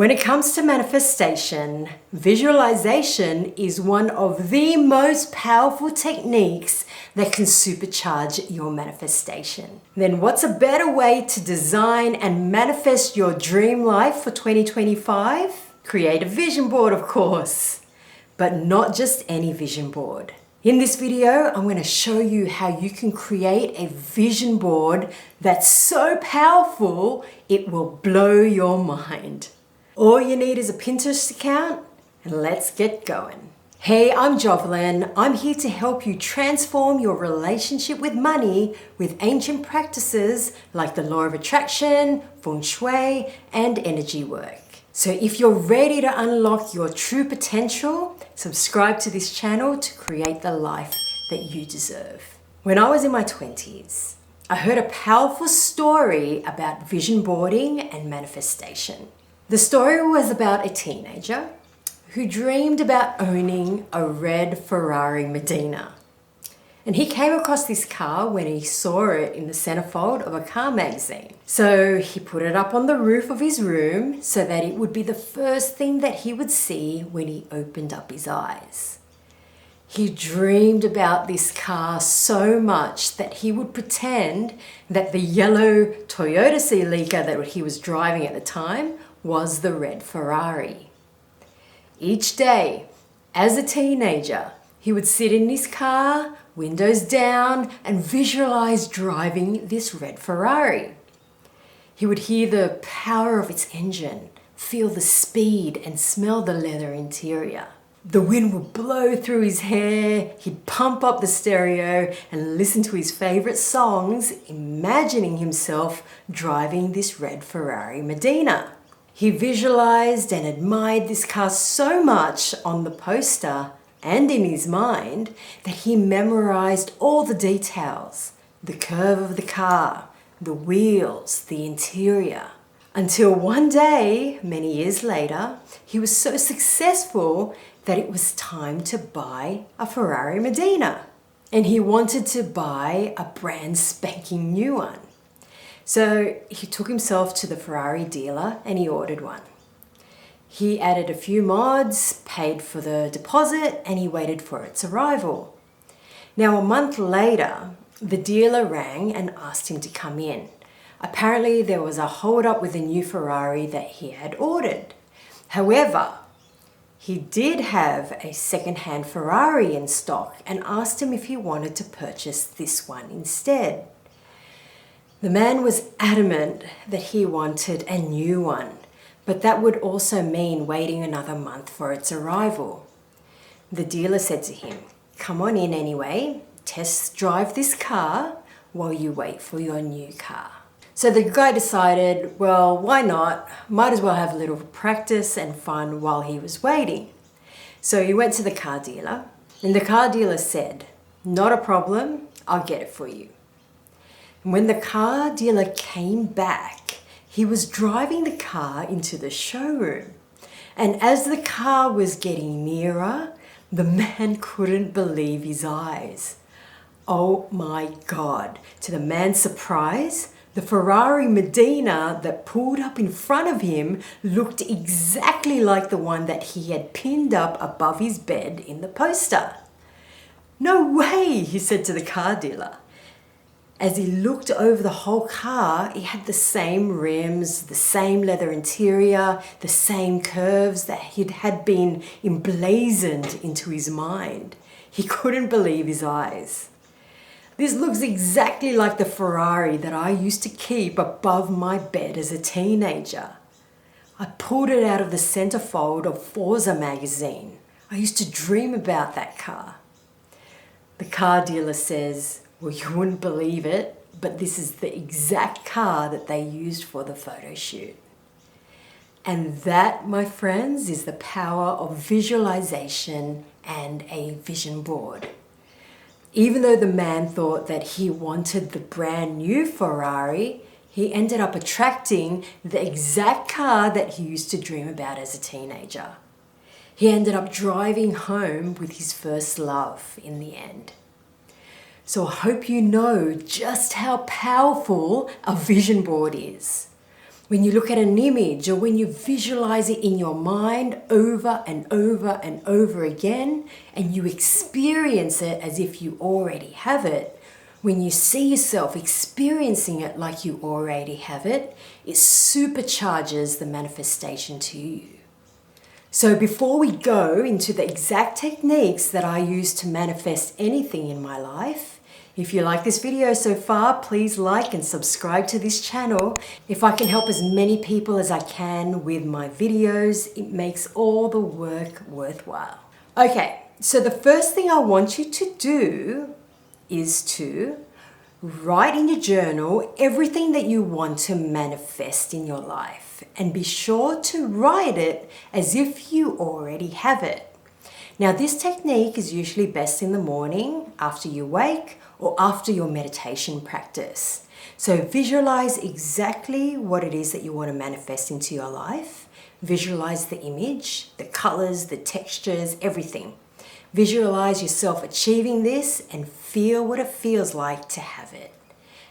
When it comes to manifestation, visualization is one of the most powerful techniques that can supercharge your manifestation. Then what's a better way to design and manifest your dream life for 2025? Create a vision board, of course, but not just any vision board. In this video, I'm going to show you how you can create a vision board that's so powerful, it will blow your mind. All you need is a Pinterest account, and let's get going. Hey, I'm Joveline. I'm here to help you transform your relationship with money with ancient practices like the law of attraction, feng shui, and energy work. So if you're ready to unlock your true potential, subscribe to this channel to create the life that you deserve. When I was in my 20s, I heard a powerful story about vision boarding and manifestation. The story was about a teenager who dreamed about owning a red Ferrari Medina. And he came across this car when he saw it in the centerfold of a car magazine. So he put it up on the roof of his room so that it would be the first thing that he would see when he opened up his eyes. He dreamed about this car so much that he would pretend that the yellow Toyota Celica that he was driving at the time was the red Ferrari. Each day, as a teenager, he would sit in his car, windows down, and visualize driving this red Ferrari. He would hear the power of its engine, feel the speed, and smell the leather interior. The wind would blow through his hair, he'd pump up the stereo and listen to his favorite songs, imagining himself driving this red Ferrari Medina. He visualized and admired this car so much on the poster and in his mind that he memorized all the details, the curve of the car, the wheels, the interior. Until one day, many years later, he was so successful that it was time to buy a Ferrari Medina. And he wanted to buy a brand spanking new one. So he took himself to the Ferrari dealer and he ordered one. He added a few mods, paid for the deposit, and he waited for its arrival. Now, a month later, the dealer rang and asked him to come in. Apparently, there was a hold-up with the new Ferrari that he had ordered. However, he did have a second-hand Ferrari in stock and asked him if he wanted to purchase this one instead. The man was adamant that he wanted a new one, but that would also mean waiting another month for its arrival. The dealer said to him, "Come on in anyway, test drive this car while you wait for your new car." So the guy decided, well, why not? Might as well have a little practice and fun while he was waiting. So he went to the car dealer, and the car dealer said, "Not a problem, I'll get it for you." When the car dealer came back, he was driving the car into the showroom. And as the car was getting nearer, the man couldn't believe his eyes. Oh my God. To the man's surprise, the Ferrari Medina that pulled up in front of him looked exactly like the one that he had pinned up above his bed in the poster. "No way," he said to the car dealer. As he looked over the whole car, it had the same rims, the same leather interior, the same curves that had been emblazoned into his mind. He couldn't believe his eyes. "This looks exactly like the Ferrari that I used to keep above my bed as a teenager. I pulled it out of the centerfold of Forza magazine. I used to dream about that car." The car dealer says, "Well, you wouldn't believe it, but this is the exact car that they used for the photo shoot." And that, my friends, is the power of visualization and a vision board. Even though the man thought that he wanted the brand new Ferrari, he ended up attracting the exact car that he used to dream about as a teenager. He ended up driving home with his first love in the end. So I hope you know just how powerful a vision board is. When you look at an image or when you visualize it in your mind over and over and over again, and you experience it as if you already have it, when you see yourself experiencing it like you already have it, it supercharges the manifestation to you. So before we go into the exact techniques that I use to manifest anything in my life, if you like this video so far, please like and subscribe to this channel. If I can help as many people as I can with my videos, it makes all the work worthwhile. Okay, so the first thing I want you to do is to write in your journal everything that you want to manifest in your life, and be sure to write it as if you already have it. Now, this technique is usually best in the morning after you wake or after your meditation practice. So visualize exactly what it is that you want to manifest into your life. Visualize the image, the colors, the textures, everything. Visualize yourself achieving this and feel what it feels like to have it.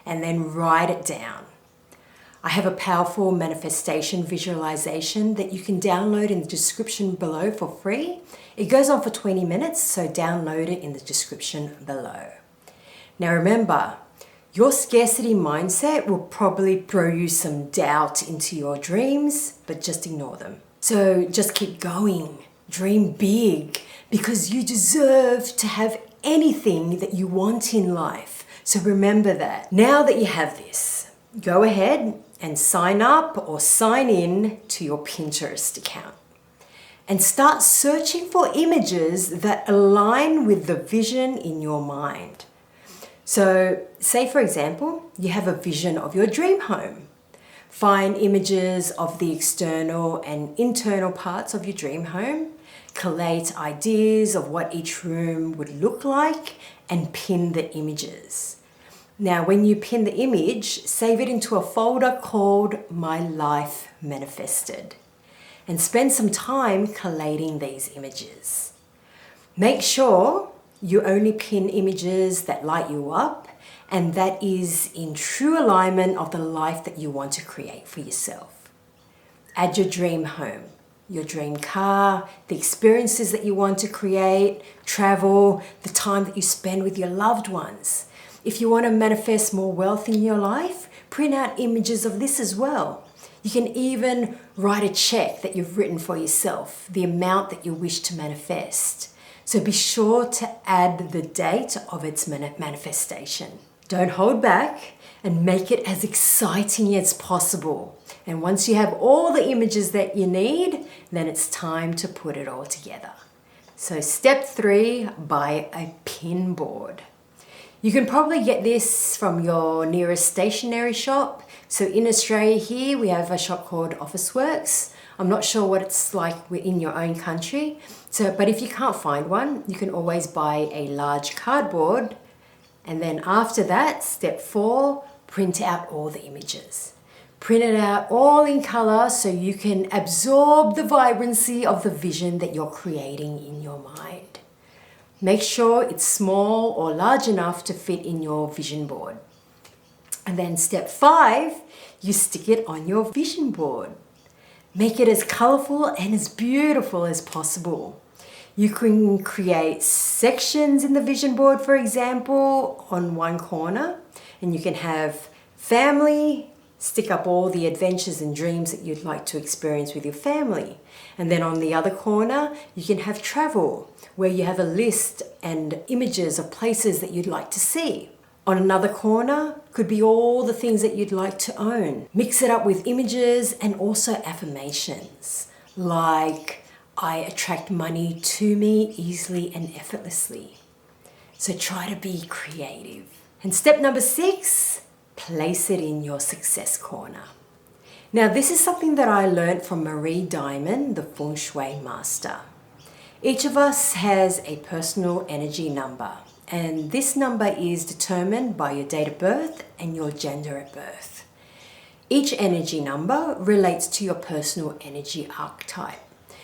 And then write it down. I have a powerful manifestation visualization that you can download in the description below for free. It goes on for 20 minutes, so download it in the description below. Now remember, your scarcity mindset will probably throw you some doubt into your dreams, but just ignore them. So just keep going, dream big, because you deserve to have anything that you want in life. So remember that. Now that you have this, go ahead and sign up or sign in to your Pinterest account and start searching for images that align with the vision in your mind. So say, for example, you have a vision of your dream home. Find images of the external and internal parts of your dream home, collate ideas of what each room would look like, and pin the images. Now, when you pin the image, save it into a folder called My Life Manifested, and spend some time collating these images. Make sure you only pin images that light you up and that is in true alignment of the life that you want to create for yourself. Add your dream home, your dream car, the experiences that you want to create, travel, the time that you spend with your loved ones. If you want to manifest more wealth in your life, print out images of this as well. You can even write a check that you've written for yourself, the amount that you wish to manifest. So be sure to add the date of its manifestation. Don't hold back and make it as exciting as possible. And once you have all the images that you need, then it's time to put it all together. So step 3, buy a pin board. You can probably get this from your nearest stationery shop. So in Australia here, we have a shop called Officeworks. I'm not sure what it's like in your own country. But if you can't find one, you can always buy a large cardboard. And then after that, step 4, print out all the images. Print it out all in color so you can absorb the vibrancy of the vision that you're creating in your mind. Make sure it's small or large enough to fit in your vision board. And then step 5, you stick it on your vision board. Make it as colorful and as beautiful as possible. You can create sections in the vision board, for example, on one corner, and you can have family, stick up all the adventures and dreams that you'd like to experience with your family. And then on the other corner, you can have travel, where you have a list and images of places that you'd like to see. On another corner could be all the things that you'd like to own. Mix it up with images and also affirmations like, I attract money to me easily and effortlessly. So try to be creative. And step number 6, place it in your success corner. Now this is something that I learned from Marie Diamond, the Feng Shui master. Each of us has a personal energy number. And this number is determined by your date of birth and your gender at birth. Each energy number relates to your personal energy archetype.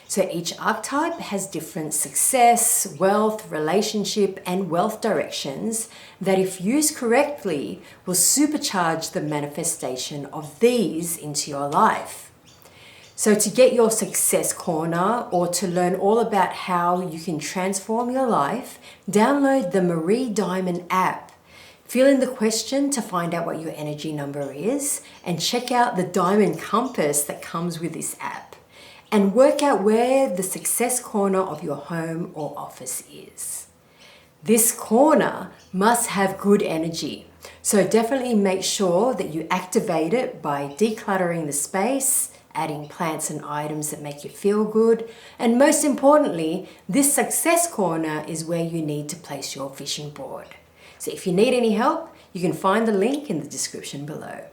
So each archetype has different success, wealth, relationship, and wealth directions that, if used correctly, will supercharge the manifestation of these into your life. So to get your success corner or to learn all about how you can transform your life, download the Marie Diamond app. Fill in the question to find out what your energy number is and check out the diamond compass that comes with this app. And work out where the success corner of your home or office is. This corner must have good energy, so definitely make sure that you activate it by decluttering the space, adding plants and items that make you feel good, and most importantly, this success corner is where you need to place your vision board. So if you need any help, you can find the link in the description below.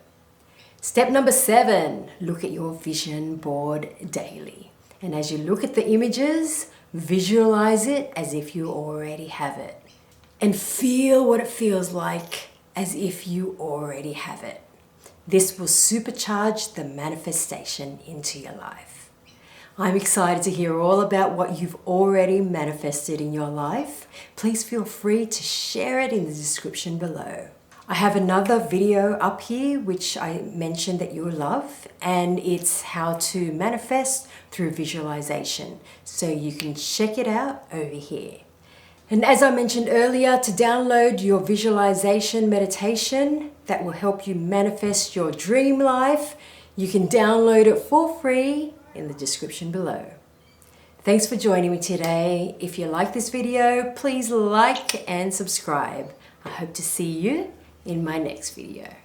Step number 7, look at your vision board daily. And as you look at the images, visualize it as if you already have it. And feel what it feels like as if you already have it. This will supercharge the manifestation into your life. I'm excited to hear all about what you've already manifested in your life. Please feel free to share it in the description below. I have another video up here which I mentioned that you'll love, and it's how to manifest through visualization. So you can check it out over here. And as I mentioned earlier, to download your visualization meditation that will help you manifest your dream life, you can download it for free in the description below. Thanks for joining me today. If you like this video, please like and subscribe. I hope to see you in my next video.